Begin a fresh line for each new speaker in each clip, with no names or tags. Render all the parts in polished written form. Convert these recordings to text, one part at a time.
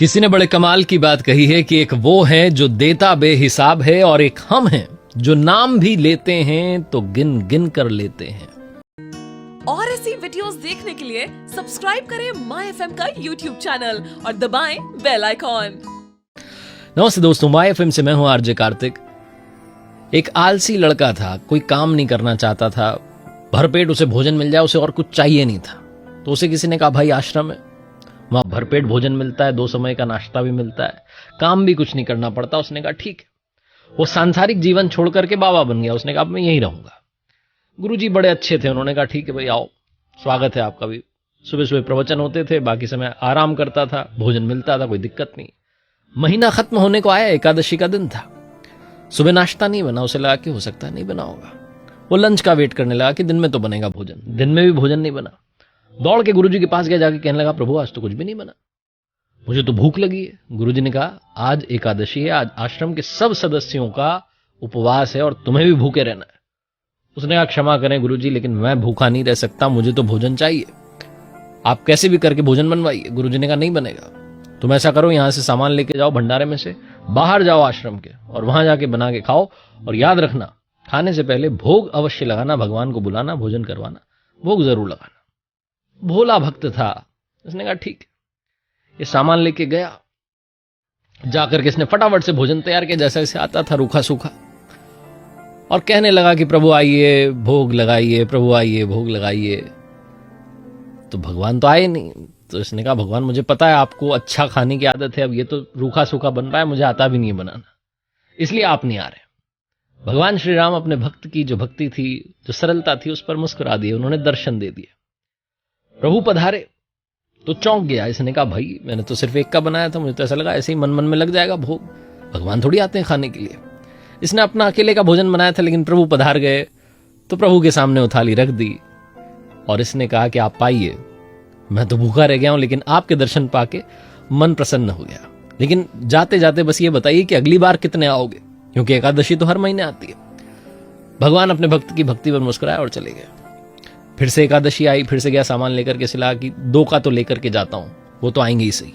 किसी ने बड़े कमाल की बात कही है कि एक वो है जो देता बेहिसाब है और एक हम हैं जो नाम भी लेते हैं तो गिन गिन कर लेते हैं।
और ऐसी वीडियोस देखने के लिए सब्सक्राइब करें माय एफएम का यूट्यूब चैनल और दबाएं बेल आइकॉन।
नमस्ते दोस्तों, माय एफएम से मैं हूं आरजे कार्तिक। एक आलसी लड़का था, कोई काम नहीं करना चाहता था, भरपेट उसे भोजन मिल जाए, उसे और कुछ चाहिए नहीं था। तो उसे किसी ने कहा भाई आश्रम है, वहां भरपेट भोजन मिलता है, 2 समय का नाश्ता भी मिलता है, काम भी कुछ नहीं करना पड़ता। उसने कहा ठीक है। वो सांसारिक जीवन छोड़ करके बाबा बन गया। उसने कहा मैं यहीं रहूंगा। गुरुजी बड़े अच्छे थे, उन्होंने कहा ठीक है भाई आओ, स्वागत है आपका भी। सुबह सुबह प्रवचन होते थे, बाकी समय आराम करता था, भोजन मिलता था, कोई दिक्कत नहीं। महीना खत्म होने को आया, एकादशी का दिन था। सुबह नाश्ता नहीं बना, उसे लगा कि हो सकता है नहीं बना होगा। वो लंच का वेट करने लगा कि दिन में तो बनेगा भोजन। दिन में भी भोजन नहीं बना। दौड़ के गुरुजी के पास गया, जाके कहने लगा प्रभु आज तो कुछ भी नहीं बना, मुझे तो भूख लगी है। गुरुजी ने कहा आज एकादशी है, आज आश्रम के सब सदस्यों का उपवास है और तुम्हें भी भूखे रहना है। उसने कहा क्षमा करें गुरुजी, लेकिन मैं भूखा नहीं रह सकता, मुझे तो भोजन चाहिए, आप कैसे भी करके भोजन बनवाइए। गुरुजी ने कहा नहीं बनेगा, तुम ऐसा करो यहां से सामान लेके जाओ, भंडारे में से बाहर जाओ आश्रम के और वहां जाके बना के खाओ। और याद रखना खाने से पहले भोग अवश्य लगाना, भगवान को बुलाना, भोजन करवाना, भोग जरूर लगाना। भोला भक्त था, उसने कहा ठीक है। ये सामान लेके गया, जाकर के इसने फटाफट से भोजन तैयार किया जैसा इसे आता था, रूखा सूखा, और कहने लगा कि प्रभु आइए भोग लगाइए, प्रभु आइए भोग लगाइए। तो भगवान तो आए नहीं। तो इसने कहा भगवान मुझे पता है आपको अच्छा खाने की आदत है, अब ये तो रूखा सूखा बन रहा है, मुझे आता भी नहीं है बनाना, इसलिए आप नहीं आ रहे। भगवान श्री राम अपने भक्त की जो भक्ति थी, जो सरलता थी, उस पर मुस्कुरा दिए, उन्होंने दर्शन दे दिए। प्रभु पधारे तो चौंक गया। इसने कहा भाई मैंने तो सिर्फ एक का बनाया था, मुझे तो ऐसा लगा ऐसे ही मन मन में लग जाएगा भोग, भगवान थोड़ी आते हैं खाने के लिए। इसने अपना अकेले का भोजन बनाया था, लेकिन प्रभु पधार गए तो प्रभु के सामने वो थाली रख दी और इसने कहा कि आप पाइए, मैं तो भूखा रह गया हूं, लेकिन आपके दर्शन पाके मन प्रसन्न हो गया। लेकिन जाते जाते बस ये बताइए कि अगली बार कितने आओगे, क्योंकि एकादशी तो हर महीने आती है। भगवान अपने भक्त की भक्ति पर मुस्कुराए और चले गए। फिर से एकादशी आई, फिर से गया सामान लेकर के, सिला कि 2 का तो लेकर के जाता हूं, वो तो आएंगे ही सही,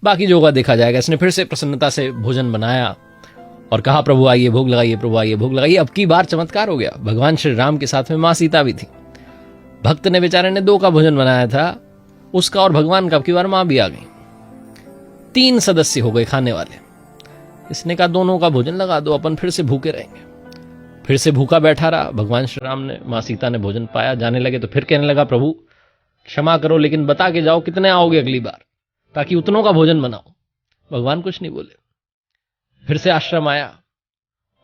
बाकी जो होगा देखा जाएगा। इसने फिर से प्रसन्नता से भोजन बनाया और कहा प्रभु आइए भोग लगाइए, प्रभु आइए भोग लगाइए। अब की बार चमत्कार हो गया, भगवान श्री राम के साथ में मां सीता भी थी। भक्त ने बेचारे ने 2 का भोजन बनाया था, उसका और भगवान का, अब की बार मां भी आ गई। 3 सदस्य हो गए खाने वाले। इसने कहा दोनों का भोजन लगा दो, अपन फिर से भूखे रहेंगे। फिर से भूखा बैठा रहा। भगवान श्री राम ने, मां सीता ने भोजन पाया, जाने लगे तो फिर कहने लगा प्रभु क्षमा करो, लेकिन बता के जाओ कितने आओगे अगली बार, ताकि उतनों का भोजन बनाओ। भगवान कुछ नहीं बोले। फिर से आश्रम आया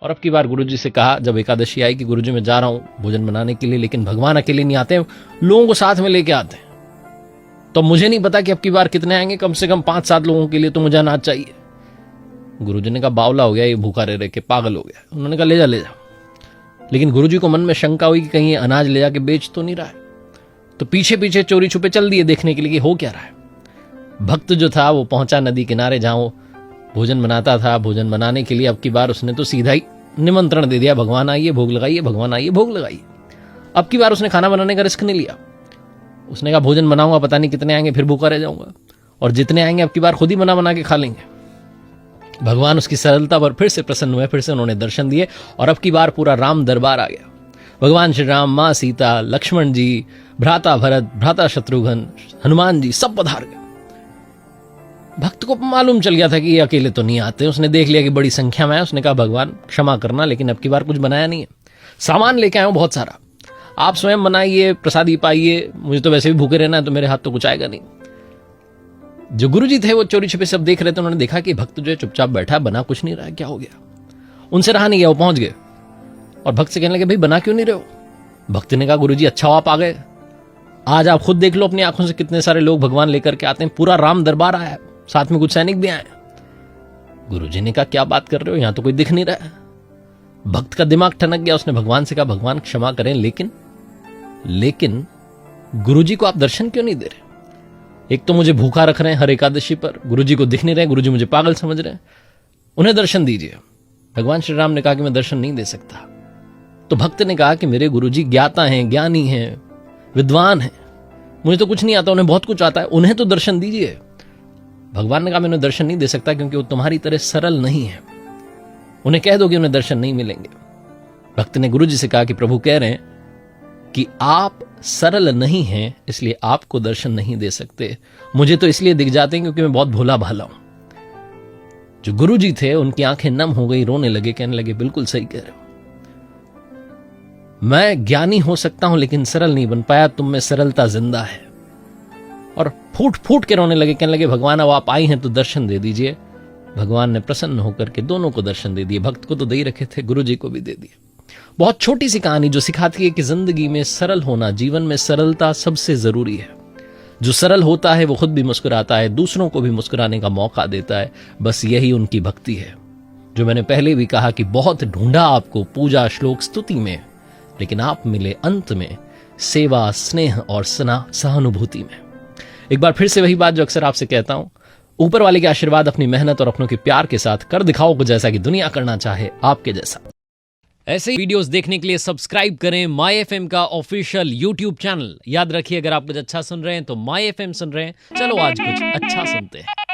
और अब की बार गुरुजी से कहा, जब एकादशी आई, कि गुरुजी मैं जा रहा हूं भोजन बनाने के लिए, लेकिन भगवान अकेले नहीं आते, लोगों को साथ में लेके आते हैं। तो मुझे नहीं पता कि अब की बार कितने आएंगे, कम से कम 5-7 लोगों के लिए तो मुझे अनाज चाहिए। गुरुजी ने कहा बावला हो गया, ये भूखा रह रह के पागल हो गया। उन्होंने कहा ले जा। लेकिन गुरुजी को मन में शंका हुई कि कहीं ये अनाज ले जाके बेच तो नहीं रहा है। तो पीछे पीछे चोरी छुपे चल दिए देखने के लिए कि हो क्या रहा है। भक्त जो था वो पहुंचा नदी किनारे, जहां वो भोजन बनाता था। भोजन बनाने के लिए अब की बार उसने तो सीधा ही निमंत्रण दे दिया, भगवान आइए भोग लगाइए, भगवान आइए भोग लगाइए। अब की बार उसने खाना बनाने का रिस्क नहीं लिया। उसने कहा भोजन बनाऊंगा, पता नहीं कितने आएंगे, फिर भूखा रह जाऊंगा, और जितने आएंगे अब की बार खुद ही बना के खा लेंगे। भगवान उसकी सरलता पर फिर से प्रसन्न हुए, फिर से उन्होंने दर्शन दिए और अब की बार पूरा राम दरबार आ गया। भगवान श्री राम, मां सीता, लक्ष्मण जी, भ्राता भरत, भ्राता शत्रुघ्न, हनुमान जी सब पधार गए। भक्त को मालूम चल गया था कि ये अकेले तो नहीं आते। उसने देख लिया कि बड़ी संख्या में है। उसने कहा भगवान क्षमा करना, लेकिन अब की बार कुछ बनाया नहीं है, सामान लेके आया हूं बहुत सारा, आप स्वयं बनाइए, प्रसादी पाइए, मुझे तो वैसे भी भूखे रहना है, तो मेरे हाथ तो कुछ आएगा नहीं। जो गुरुजी थे वो चोरी छिपे सब देख रहे थे। उन्होंने देखा कि भक्त जो है चुपचाप बैठा, बना कुछ नहीं रहा है, क्या हो गया। उनसे रहा नहीं गया, वो पहुंच गए और भक्त से कहने लगे भाई बना क्यों नहीं रहे हो। भक्त ने कहा गुरुजी अच्छा हो आप आ गए, आज आप खुद देख लो अपनी आंखों से कितने सारे लोग भगवान लेकर के आते हैं, पूरा राम दरबार आया है, साथ में कुछ सैनिक भी आए। गुरुजी ने कहा क्या बात कर रहे हो, यहां तो कोई दिख नहीं रहा है। भक्त का दिमाग ठनक गया। उसने भगवान से कहा भगवान क्षमा करें, लेकिन गुरुजी को आप दर्शन क्यों नहीं दे रहे। एक तो मुझे भूखा रख रहे हैं हर एकादशी पर, गुरुजी को दिख नहीं रहे, गुरुजी मुझे पागल समझ रहे हैं, उन्हें दर्शन दीजिए। भगवान श्री राम ने कहा कि मैं दर्शन नहीं दे सकता। तो भक्त ने कहा कि मेरे गुरुजी ज्ञाता हैं, ज्ञानी हैं, विद्वान हैं, मुझे तो कुछ नहीं आता, उन्हें बहुत कुछ आता है, उन्हें तो दर्शन दीजिए। भगवान ने कहा मैं उन्हें दर्शन नहीं दे सकता क्योंकि वो तुम्हारी तरह सरल नहीं है, उन्हें कह दो कि उन्हें दर्शन नहीं मिलेंगे। भक्त ने गुरु जी से कहा कि प्रभु कह रहे हैं कि आप सरल नहीं हैं, इसलिए आपको दर्शन नहीं दे सकते। मुझे तो इसलिए दिख जाते हैं क्योंकि मैं बहुत भोला भाला हूं। जो गुरु जी थे उनकी आंखें नम हो गई, रोने लगे, कहने लगे बिल्कुल सही कह रहे हो, मैं ज्ञानी हो सकता हूं लेकिन सरल नहीं बन पाया, तुम में सरलता जिंदा है। और फूट फूट के रोने लगे, कहने लगे भगवान अब आप आई हैं तो दर्शन दे दीजिए। भगवान ने प्रसन्न होकर के दोनों को दर्शन दे दिए, भक्त को तो दे ही रखे थे, गुरु जी को भी दे दिए। बहुत छोटी सी कहानी जो सिखाती है कि जिंदगी में सरल होना, जीवन में सरलता सबसे जरूरी है। जो सरल होता है वो खुद भी मुस्कुराता है, दूसरों को भी मुस्कुराने का मौका देता है। बस यही उनकी भक्ति है। जो मैंने पहले भी कहा कि बहुत ढूंढा आपको पूजा श्लोक स्तुति में, लेकिन आप मिले अंत में सेवा स्नेह और सहानुभूति में। एक बार फिर से वही बात जो अक्सर आपसे कहता हूं, ऊपर वाले के आशीर्वाद, अपनी मेहनत और अपनों के प्यार के साथ कर दिखाओ कुछ जैसा कि दुनिया करना चाहे आपके जैसा। ऐसे ही वीडियोस देखने के लिए सब्सक्राइब करें माई एफएम का ऑफिशियल यूट्यूब चैनल। याद रखिए अगर आप कुछ अच्छा सुन रहे हैं तो माई एफएम सुन रहे हैं। चलो आज कुछ अच्छा सुनते हैं।